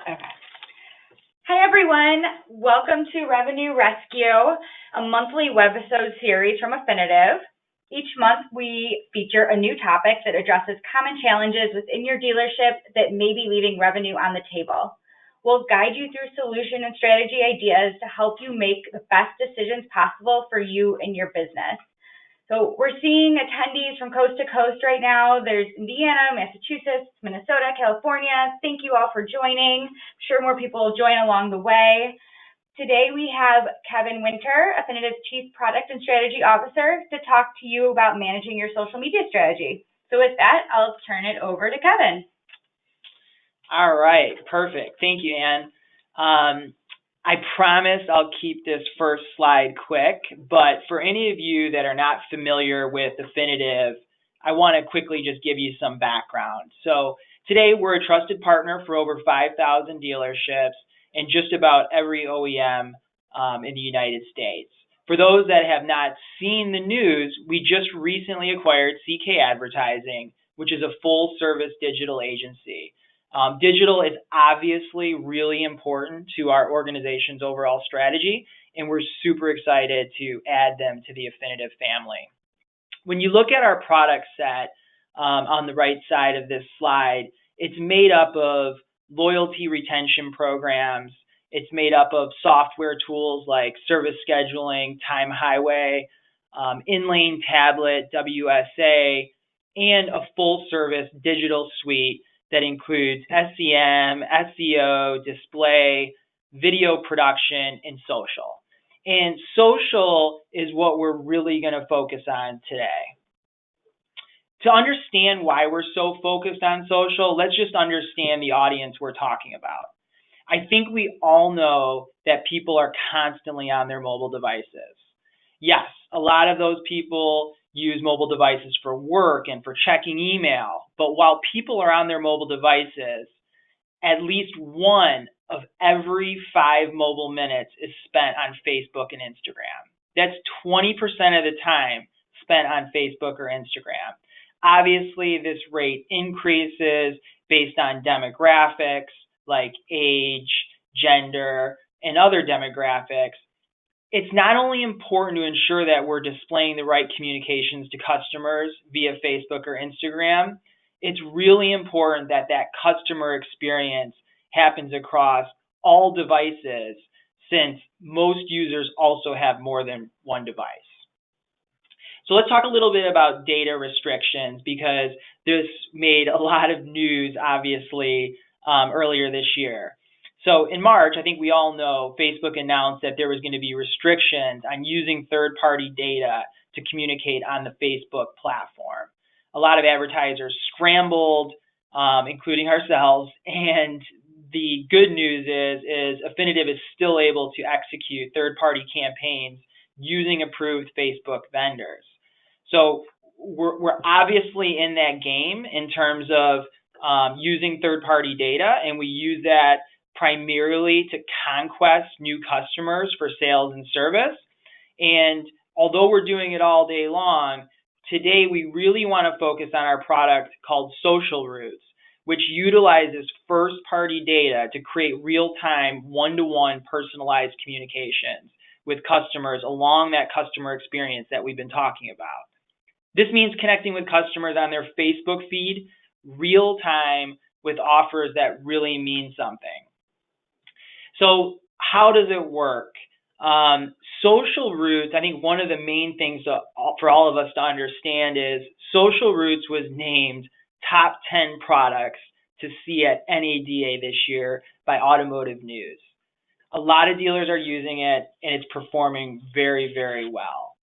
Okay. Hi, everyone. Welcome to Revenue Rescue, a monthly webisode series from Affinitiv. Each month, we feature a new topic that addresses common challenges within your dealership that may be leaving revenue on the table. We'll guide you through solution and strategy ideas to help you make the best decisions possible for you and your business. So we're seeing attendees from coast to coast right now. There's Indiana, Massachusetts, Minnesota, California. Thank you all for joining. I'm sure more people will join along the way. Today we have Kevin Winter, Affinitiv's Chief Product and Strategy Officer, to talk to you about managing your social media strategy. So with that, I'll turn it over to Kevin. All right, perfect. Thank you, Ann. I promise I'll keep this first slide quick, but for any of you that are not familiar with Affinitiv, I want to quickly just give you some background. So today we're a trusted partner for over 5,000 dealerships and just about every OEM in the United States. For those that have not seen the news, we just recently acquired CK Advertising, which is a full-service digital agency. Digital is obviously really important to our organization's overall strategy, and we're super excited to add them to the Affinitiv family. When you look at our product set on the right side of this slide, it's made up of loyalty retention programs. It's made up of software tools like service scheduling, Time Highway, in-lane tablet, WSA, and a full-service digital suite that includes SEM, SEO, display, video production, and social. And social is what we're really going to focus on today. To understand why we're so focused on social, let's just understand the audience we're talking about. I think we all know that people are constantly on their mobile devices. Yes, a lot of those people use mobile devices for work and for checking email. But while people are on their mobile devices, at least one of every 5 mobile minutes is spent on Facebook and Instagram. That's 20% of the time spent on Facebook or Instagram. Obviously, this rate increases based on demographics like age, gender, and other demographics. It's not only important to ensure that we're displaying the right communications to customers via Facebook or Instagram, it's really important that that customer experience happens across all devices, since most users also have more than one device. So let's talk a little bit about data restrictions, because this made a lot of news, obviously, earlier this year. So in March, I think we all know, Facebook announced that there was going to be restrictions on using third-party data to communicate on the Facebook platform. A lot of advertisers scrambled, including ourselves, and the good news is Affinitiv is still able to execute third-party campaigns using approved Facebook vendors. So we're obviously in that game in terms of using third-party data, and we use that primarily to conquest new customers for sales and service. And although we're doing it all day long, today we really want to focus on our product called Social Routes, which utilizes first-party data to create real-time, one-to-one personalized communications with customers along that customer experience that we've been talking about. This means connecting with customers on their Facebook feed real-time with offers that really mean something. So how does it work? Social Routes, I think one of the main things for all of us to understand is Social Routes was named top 10 products to see at NADA this year by Automotive News. A lot of dealers are using it, and it's performing very, very well.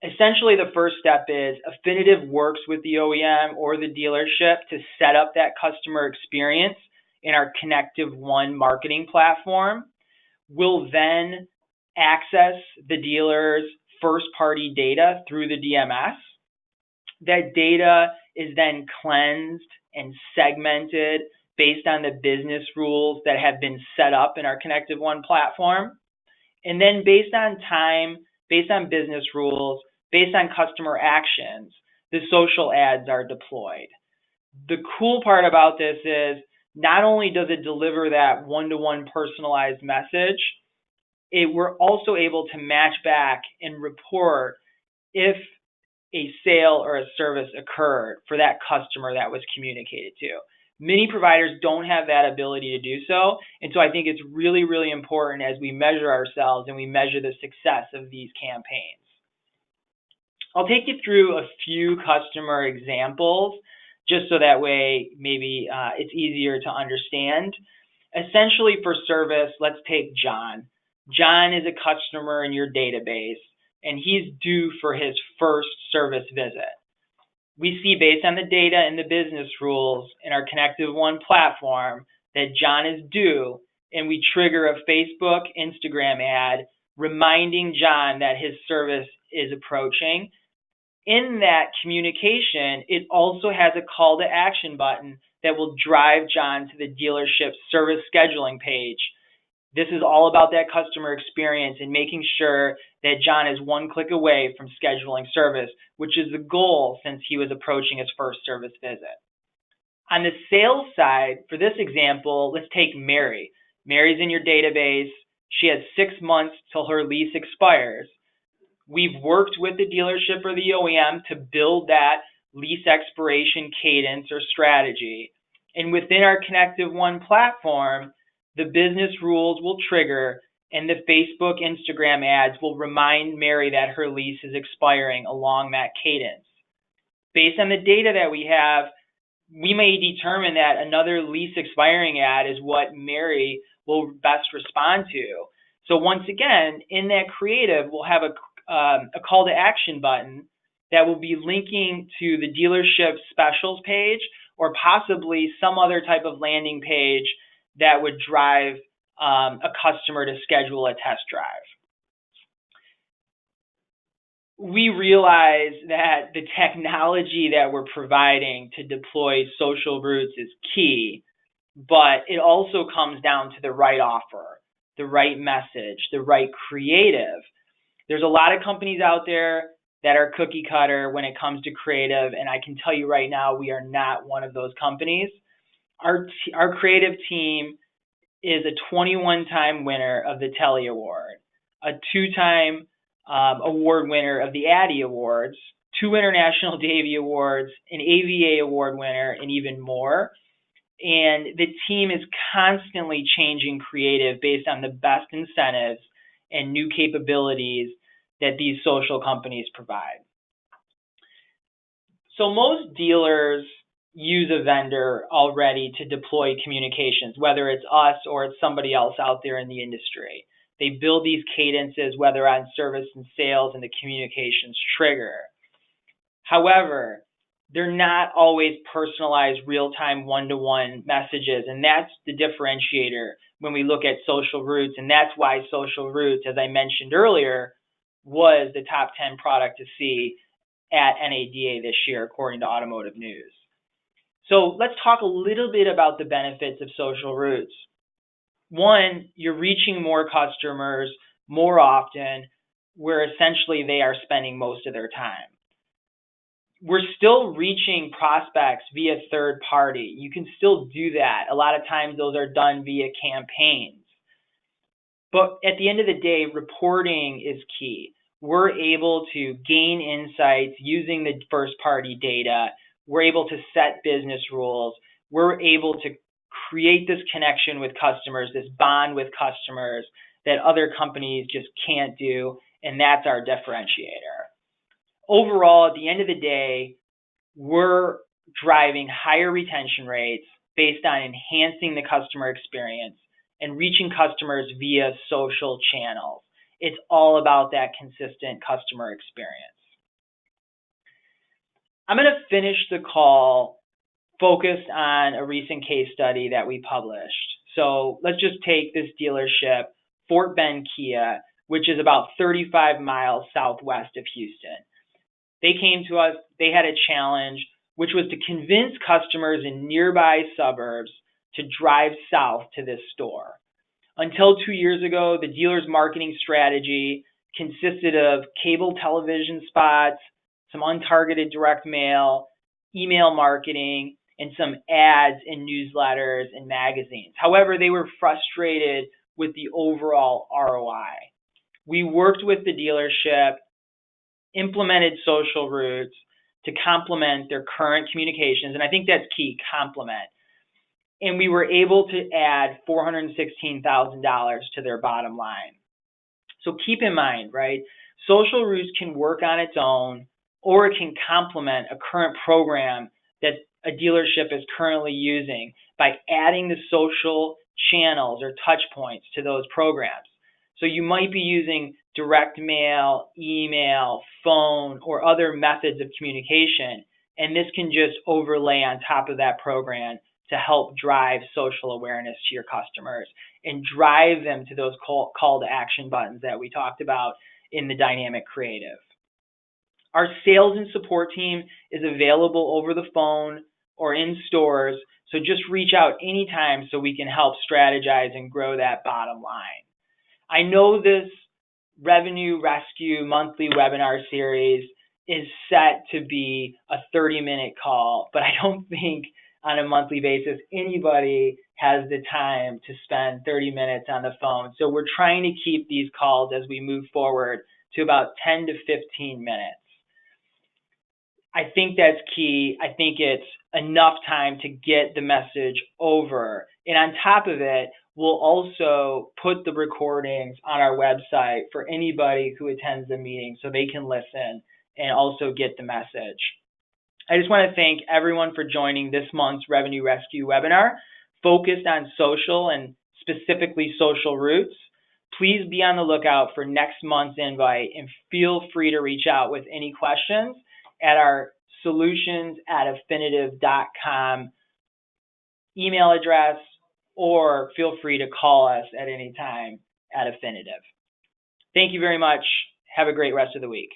Essentially, the first step is Affinitiv works with the OEM or the dealership to set up that customer experience in our Connective One marketing platform. We'll then access the dealer's first-party data through the DMS. That data is then cleansed and segmented based on the business rules that have been set up in our Connective One platform. And then based on time, based on business rules, based on customer actions, the social ads are deployed. The cool part about this is not only does it deliver that one-to-one personalized message, we're also able to match back and report if a sale or a service occurred for that customer that was communicated to. Many providers don't have that ability to do so, and so I think it's really, really important as we measure ourselves and we measure the success of these campaigns. I'll take you through a few customer examples just so that way maybe it's easier to understand. Essentially for service, let's take John. John is a customer in your database, and he's due for his first service visit. We see based on the data and the business rules in our Connective One platform that John is due, and we trigger a Facebook, Instagram ad reminding John that his service is approaching. In that communication, it also has a call to action button that will drive John to the dealership's service scheduling page. This is all about that customer experience and making sure that John is one click away from scheduling service, which is the goal since he was approaching his first service visit. On the sales side, for this example, let's take Mary. Mary's in your database. She has 6 months till her lease expires. We've worked with the dealership or the OEM to build that lease expiration cadence or strategy. And within our Connective One platform, the business rules will trigger and the Facebook, Instagram ads will remind Mary that her lease is expiring along that cadence. Based on the data that we have, we may determine that another lease expiring ad is what Mary will best respond to. So once again, in that creative, we'll have a call to action button that will be linking to the dealership specials page or possibly some other type of landing page that would drive a customer to schedule a test drive. We realize that the technology that we're providing to deploy social routes is key, but it also comes down to the right offer, the right message, the right creative. There's a lot of companies out there that are cookie cutter when it comes to creative, and I can tell you right now, we are not one of those companies. Our creative team is a 21-time winner of the Telly Award, a 2-time award winner of the Addy Awards, 2 International Davy Awards, an AVA Award winner, and even more. And the team is constantly changing creative based on the best incentives and new capabilities that these social companies provide. So most dealers use a vendor already to deploy communications, whether it's us or it's somebody else out there in the industry. They build these cadences, whether on service and sales, and the communications trigger. However, they're not always personalized real-time one-to-one messages, and that's the differentiator when we look at social routes, and that's why social routes, as I mentioned earlier, was the top 10 product to see at NADA this year, according to Automotive News. So let's talk a little bit about the benefits of social routes. One, you're reaching more customers more often, where essentially they are spending most of their time. We're still reaching prospects via third party. You can still do that. A lot of times those are done via campaigns. But at the end of the day, reporting is key. We're able to gain insights using the first party data. We're able to set business rules. We're able to create this connection with customers, this bond with customers that other companies just can't do, and that's our differentiator. Overall, at the end of the day, we're driving higher retention rates based on enhancing the customer experience and reaching customers via social channels. It's all about that consistent customer experience. I'm going to finish the call focused on a recent case study that we published. So let's just take this dealership, Fort Bend Kia, which is about 35 miles southwest of Houston. They came to us, they had a challenge, which was to convince customers in nearby suburbs to drive south to this store. Until 2 years ago, the dealer's marketing strategy consisted of cable television spots, some untargeted direct mail, email marketing, and some ads in newsletters and magazines. However, they were frustrated with the overall ROI. We worked with the dealership, implemented social routes to complement their current communications, and I think that's key, complement. And we were able to add $416,000 to their bottom line. So keep in mind, right, social routes can work on its own, or it can complement a current program that a dealership is currently using by adding the social channels or touch points to those programs. So you might be using direct mail, email, phone, or other methods of communication, and this can just overlay on top of that program to help drive social awareness to your customers and drive them to those call to action buttons that we talked about in the dynamic creative. Our sales and support team is available over the phone or in stores, so just reach out anytime so we can help strategize and grow that bottom line. I know this Revenue Rescue monthly webinar series is set to be a 30-minute call, but I don't think on a monthly basis anybody has the time to spend 30 minutes on the phone. So we're trying to keep these calls as we move forward to about 10 to 15 minutes. I think that's key. I think it's enough time to get the message over. And on top of it, we'll also put the recordings on our website for anybody who attends the meeting so they can listen and also get the message. I just want to thank everyone for joining this month's Revenue Rescue webinar focused on social and specifically social routes. Please be on the lookout for next month's invite and feel free to reach out with any questions at our solutions@affinitiv.com email address, or feel free to call us at any time at Affinitiv. Thank you very much. Have a great rest of the week.